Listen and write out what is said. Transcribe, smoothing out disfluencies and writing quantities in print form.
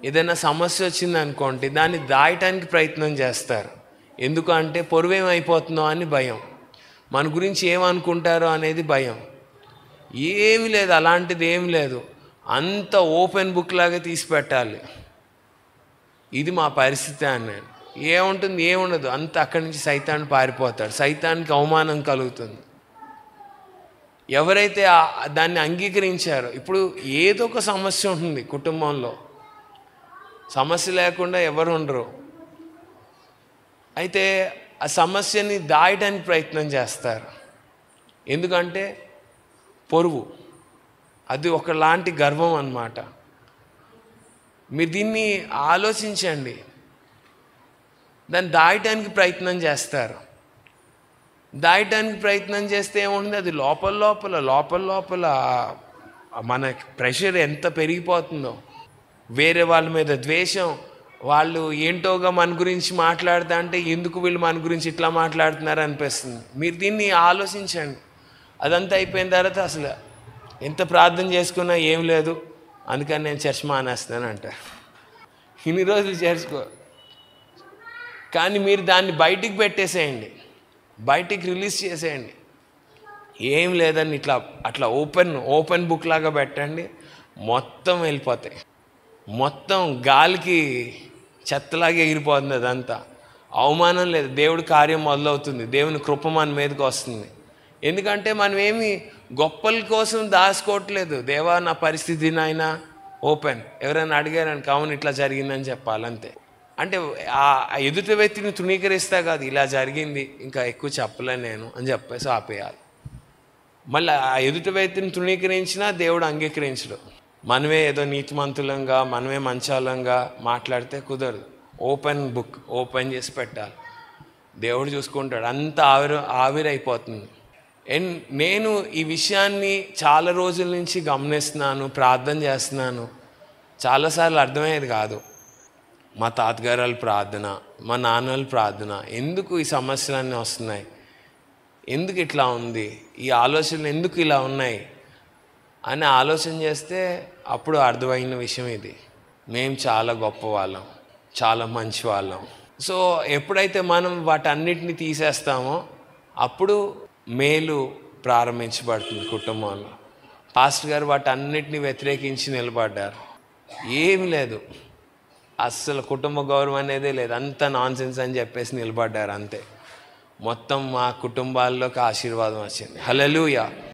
ఏదైనా సమస్య వచ్చిందనుకోండి, దాన్ని దాయటానికి ప్రయత్నం చేస్తారు. ఎందుకంటే పొరువేమైపోతుందో అని భయం, మన గురించి ఏమనుకుంటారో అనేది భయం. ఏమి లేదు, అలాంటిది ఏమి లేదు. అంత ఓపెన్ బుక్ లాగా తీసి పెట్టాలి. ఇది మా పరిస్థితి అన్నాను. ఏముంటుంది, ఏముండదు. అంత అక్కడి నుంచి సైతాన్ని పారిపోతాడు. సైతానికి అవమానం కలుగుతుంది. ఎవరైతే దాన్ని అంగీకరించారో, ఇప్పుడు ఏదో ఒక సమస్య ఉంటుంది కుటుంబంలో, సమస్య లేకుండా ఎవరు ఉండరు. అయితే ఆ సమస్యని దాయడానికి ప్రయత్నం చేస్తారు. ఎందుకంటే పొరుగు, అది ఒకలాంటి గర్వం అన్నమాట. మీరు దీన్ని ఆలోచించండి. దాన్ని దాయటానికి ప్రయత్నం చేస్తారు. దాయటానికి ప్రయత్నం చేస్తే ఏముంటుంది, అది లోపల మన ప్రెషర్ ఎంత పెరిగిపోతుందో. వేరే వాళ్ళ మీద ద్వేషం, వాళ్ళు ఏంటోగా మన గురించి మాట్లాడుతా అంటే ఎందుకు వీళ్ళు మన గురించి ఇట్లా మాట్లాడుతున్నారు అనిపిస్తుంది. మీరు దీన్ని ఆలోచించండి. అదంతా అయిపోయిన తర్వాత అసలు ఎంత ప్రార్థన చేసుకున్నా ఏం లేదు, అందుకని నేను చర్చ్ మానేస్తాను అంటారు. ఇన్ని రోజులు చర్చ్కో, కానీ మీరు దాన్ని బయటికి పెట్టేసేయండి, బయటికి రిలీజ్ చేసేయండి. ఏం లేదని అట్లా ఓపెన్ బుక్ లాగా పెట్టండి. మొత్తం వెళ్ళిపోతాయి. మొత్తం గాలికి చెత్తలాగా ఎగిరిపోతుంది. అదంతా అవమానం లేదు. దేవుడి కార్యం మొదలవుతుంది. దేవుని కృప మన మీదకి వస్తుంది. ఎందుకంటే మనం ఏమి గొప్పల కోసం దాచుకోవట్లేదు. దేవా నా పరిస్థితి నాయన ఓపెన్. ఎవరైనా అడిగారని అవును ఇట్లా జరిగిందని చెప్పాలంతే. అంటే ఆ ఎదుటి వ్యక్తిని తృణీకరిస్తా కాదు, ఇలా జరిగింది ఇంకా ఎక్కువ చెప్పలేను నేను అని చెప్పేసి ఆపేయాలి. మళ్ళీ ఆ ఎదుటి వ్యక్తిని తృణీకరించినా దేవుడు అంగీకరించడు. మనమే ఏదో నీతిమంతులంగా, మనమే మంచాలంగా మాట్లాడితే కుదరదు. ఓపెన్ బుక్ ఓపెన్ చేసి పెట్టాలి. దేవుడు చూసుకుంటాడు. అంత ఆవిరైపోతుంది. అండ్ నేను ఈ విషయాన్ని చాలా రోజుల నుంచి గమనిస్తున్నాను, ప్రార్థన చేస్తున్నాను. చాలాసార్లు అర్థమయ్యేది కాదు. మా తాతగారు వాళ్ళ ప్రార్థన, మా నాన్న వాళ్ళ ప్రార్థన, ఎందుకు ఈ సమస్యలన్నీ వస్తున్నాయి, ఎందుకు ఇట్లా ఉంది, ఈ ఆలోచనలు ఎందుకు ఇలా ఉన్నాయి అని ఆలోచన చేస్తే అప్పుడు అర్థమైన విషయం ఇది. మేము చాలా గొప్ప వాళ్ళం, చాలా మంచి వాళ్ళం. సో ఎప్పుడైతే మనం వాటన్నిటిని తీసేస్తామో అప్పుడు మేలు ప్రారంభించబడుతుంది కుటుంబంలో. పాస్టర్ గారు వాటన్నిటిని వ్యతిరేకించి నిలబడ్డారు. ఏమి లేదు, అస్సలు కుటుంబ గౌరవం అనేదే లేదు, అంత నాన్సెన్స్ అని చెప్పేసి నిలబడ్డారు అంతే. మొత్తం మా కుటుంబాల్లోకి ఆశీర్వాదం వచ్చింది. హల్లెలూయా.